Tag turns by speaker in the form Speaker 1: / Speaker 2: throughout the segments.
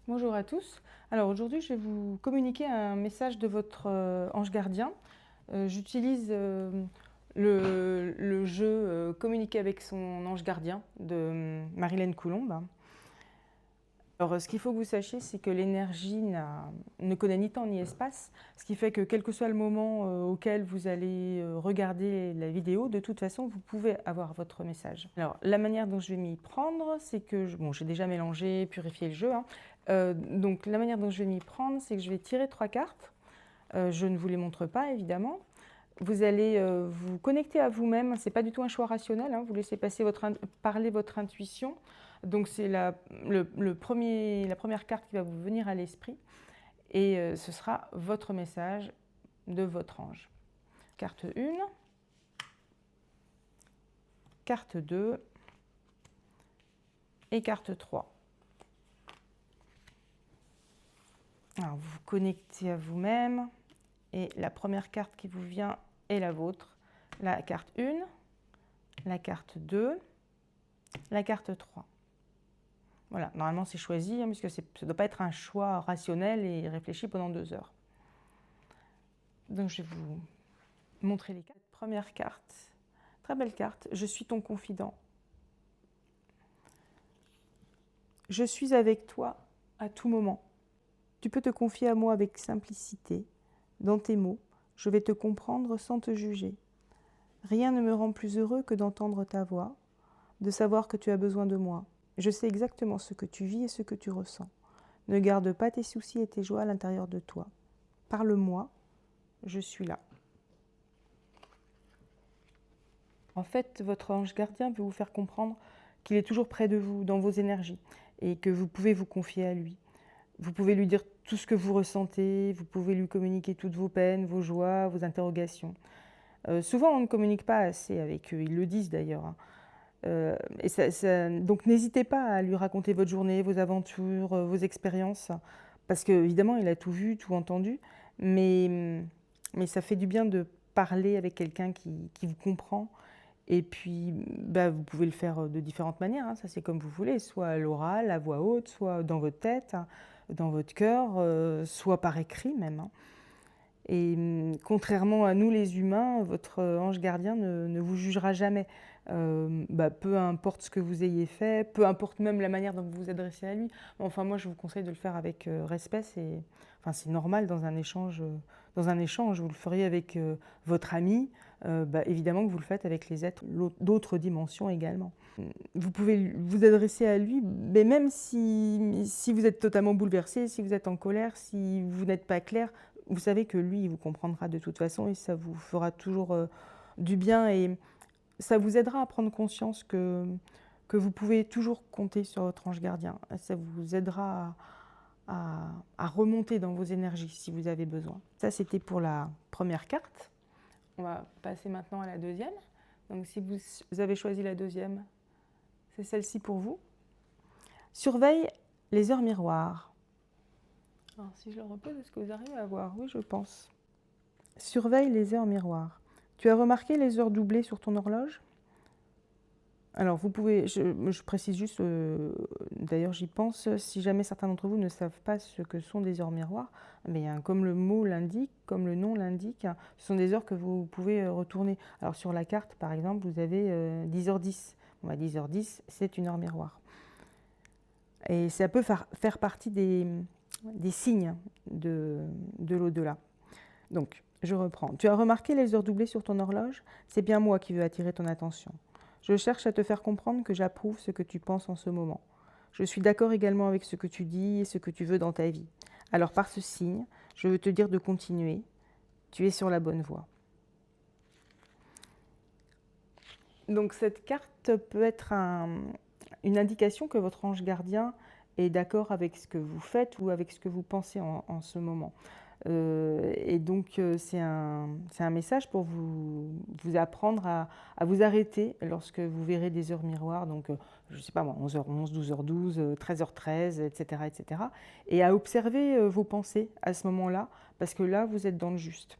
Speaker 1: Bonjour à tous. Alors aujourd'hui, je vais vous communiquer un message de votre ange gardien. J'utilise le jeu Communiquer avec son ange gardien de Marilyn Coulombe. Alors, ce qu'il faut que vous sachiez, c'est que l'énergie ne connaît ni temps ni espace, ce qui fait que quel que soit le moment auquel vous allez regarder la vidéo, de toute façon, vous pouvez avoir votre message. Alors, la manière dont je vais m'y prendre, c'est que, bon, j'ai déjà mélangé, purifié le jeu, hein. Donc, la manière dont je vais m'y prendre, c'est que je vais tirer 3 cartes. Je ne vous les montre pas, évidemment. Vous allez vous connecter à vous-même, ce n'est pas du tout un choix rationnel, hein. Vous laissez parler votre intuition. Donc c'est la première carte qui va vous venir à l'esprit et ce sera votre message de votre ange. Carte 1, carte 2 et carte 3. Alors vous vous connectez à vous-même et la première carte qui vous vient est la vôtre. La carte 1, la carte 2, la carte 3. Voilà, normalement c'est choisi, hein, puisque ça ne doit pas être un choix rationnel et réfléchi pendant 2 heures. Donc je vais vous montrer les cartes. Première carte, très belle carte, je suis ton confident. Je suis avec toi à tout moment. Tu peux te confier à moi avec simplicité. Dans tes mots, je vais te comprendre sans te juger. Rien ne me rend plus heureux que d'entendre ta voix, de savoir que tu as besoin de moi. Je sais exactement ce que tu vis et ce que tu ressens. Ne garde pas tes soucis et tes joies à l'intérieur de toi. Parle-moi, je suis là. En fait, votre ange gardien veut vous faire comprendre qu'il est toujours près de vous, dans vos énergies, et que vous pouvez vous confier à lui. Vous pouvez lui dire tout ce que vous ressentez, vous pouvez lui communiquer toutes vos peines, vos joies, vos interrogations. Souvent, on ne communique pas assez avec eux, ils le disent d'ailleurs, hein. Donc n'hésitez pas à lui raconter votre journée, vos aventures, vos expériences, parce qu'évidemment, il a tout vu, tout entendu, mais ça fait du bien de parler avec quelqu'un qui vous comprend. Et puis, bah, vous pouvez le faire de différentes manières, hein, ça c'est comme vous voulez, soit à l'oral, à voix haute, soit dans votre tête, hein, dans votre cœur, soit par écrit même, hein. Et contrairement à nous les humains, votre ange gardien ne vous jugera jamais. Bah, peu importe ce que vous ayez fait, peu importe même la manière dont vous vous adressez à lui. Enfin, moi, je vous conseille de le faire avec respect. C'est normal dans un échange. Vous le feriez avec votre ami. Bah, évidemment que vous le faites avec les êtres d'autres dimensions également. Vous pouvez vous adresser à lui, mais même si vous êtes totalement bouleversé, si vous êtes en colère, si vous n'êtes pas clair, vous savez que lui, il vous comprendra de toute façon et ça vous fera toujours du bien et ça vous aidera à prendre conscience que vous pouvez toujours compter sur votre ange gardien. Ça vous aidera à remonter dans vos énergies si vous avez besoin. Ça, c'était pour la première carte. On va passer maintenant à la deuxième. Donc, si vous avez choisi la deuxième, c'est celle-ci pour vous. Surveille les heures miroirs. Alors, si je le repose, est-ce que vous arrivez à voir? Oui, je pense. Surveille les heures miroirs. Tu as remarqué les heures doublées sur ton horloge? Alors, vous pouvez, je précise juste, d'ailleurs j'y pense, si jamais certains d'entre vous ne savent pas ce que sont des heures miroirs, mais comme le mot l'indique, comme le nom l'indique, ce sont des heures que vous pouvez retourner. Alors sur la carte, par exemple, vous avez 10h10. Bon, bah, 10h10, c'est une heure miroir. Et ça peut faire partie des signes de l'au-delà. Donc, je reprends. Tu as remarqué les heures doublées sur ton horloge? C'est bien moi qui veux attirer ton attention. Je cherche à te faire comprendre que j'approuve ce que tu penses en ce moment. Je suis d'accord également avec ce que tu dis et ce que tu veux dans ta vie. Alors par ce signe, je veux te dire de continuer. Tu es sur la bonne voie. Donc cette carte peut être une indication que votre ange gardien est d'accord avec ce que vous faites ou avec ce que vous pensez en ce moment. Et donc c'est un message pour vous apprendre à vous arrêter lorsque vous verrez des heures miroirs, donc je ne sais pas moi, 11h11, 12h12, 13h13, etc., etc. Et à observer vos pensées à ce moment-là, parce que là, vous êtes dans le juste.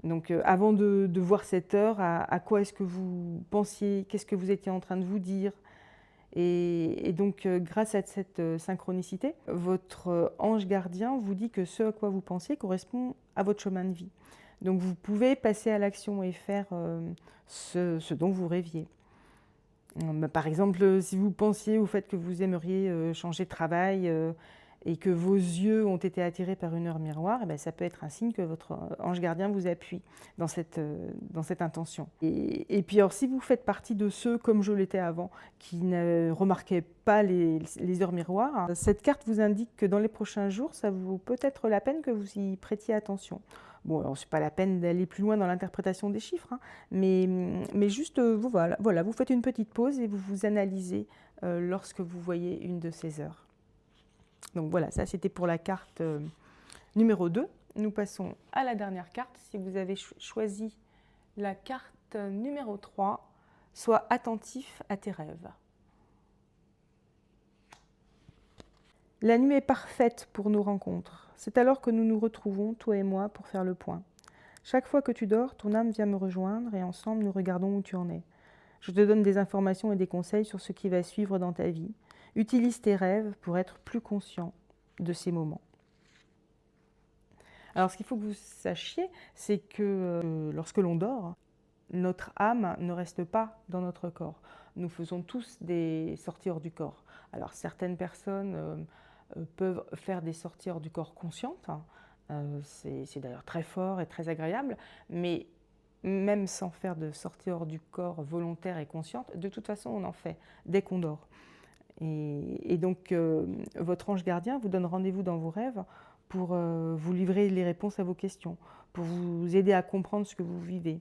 Speaker 1: Donc avant de voir cette heure, à quoi est-ce que vous pensiez, qu'est-ce que vous étiez en train de vous dire, Et donc, grâce à cette synchronicité, votre ange gardien vous dit que ce à quoi vous pensiez correspond à votre chemin de vie. Donc, vous pouvez passer à l'action et faire ce dont vous rêviez. Par exemple, si vous pensiez au fait que vous aimeriez changer de travail et que vos yeux ont été attirés par une heure miroir, eh bien, ça peut être un signe que votre ange gardien vous appuie dans cette intention. Et puis alors, si vous faites partie de ceux, comme je l'étais avant, qui ne remarquaient pas les heures miroirs, cette carte vous indique que dans les prochains jours, ça vaut peut-être la peine que vous y prêtiez attention. Bon, alors c'est pas la peine d'aller plus loin dans l'interprétation des chiffres, hein, mais juste, voilà, vous faites une petite pause et vous vous analysez lorsque vous voyez une de ces heures. Donc voilà, ça c'était pour la carte numéro 2. Nous passons à la dernière carte. Si vous avez choisi la carte numéro 3, sois attentif à tes rêves. La nuit est parfaite pour nos rencontres. C'est alors que nous nous retrouvons, toi et moi, pour faire le point. Chaque fois que tu dors, ton âme vient me rejoindre et ensemble nous regardons où tu en es. Je te donne des informations et des conseils sur ce qui va suivre dans ta vie. Utilise tes rêves pour être plus conscient de ces moments. Alors ce qu'il faut que vous sachiez, c'est que lorsque l'on dort, notre âme ne reste pas dans notre corps. Nous faisons tous des sorties hors du corps. Alors certaines personnes peuvent faire des sorties hors du corps conscientes. C'est d'ailleurs très fort et très agréable, mais même sans faire de sortie hors du corps volontaire et consciente, de toute façon on en fait dès qu'on dort. Et donc votre ange gardien vous donne rendez-vous dans vos rêves pour vous livrer les réponses à vos questions, pour vous aider à comprendre ce que vous vivez.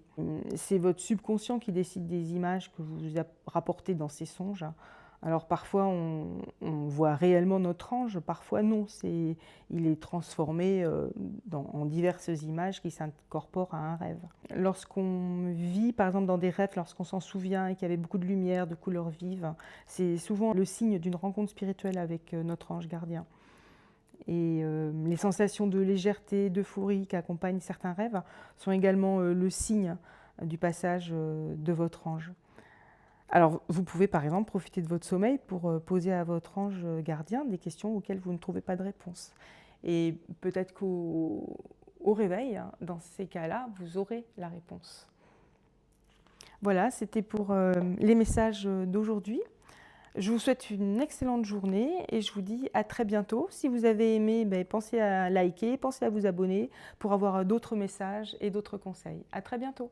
Speaker 1: C'est votre subconscient qui décide des images que vous rapportez dans ces songes. Alors parfois on voit réellement notre ange, parfois non, il est transformé en diverses images qui s'incorporent à un rêve. Lorsqu'on vit par exemple dans des rêves, lorsqu'on s'en souvient et qu'il y avait beaucoup de lumière, de couleurs vives, c'est souvent le signe d'une rencontre spirituelle avec notre ange gardien. Et les sensations de légèreté, d'euphorie qui accompagnent certains rêves sont également le signe du passage de votre ange. Alors, vous pouvez par exemple profiter de votre sommeil pour poser à votre ange gardien des questions auxquelles vous ne trouvez pas de réponse. Et peut-être qu'au réveil, hein, dans ces cas-là, vous aurez la réponse. Voilà, c'était pour les messages d'aujourd'hui. Je vous souhaite une excellente journée et je vous dis à très bientôt. Si vous avez aimé, pensez à liker, pensez à vous abonner pour avoir d'autres messages et d'autres conseils. À très bientôt.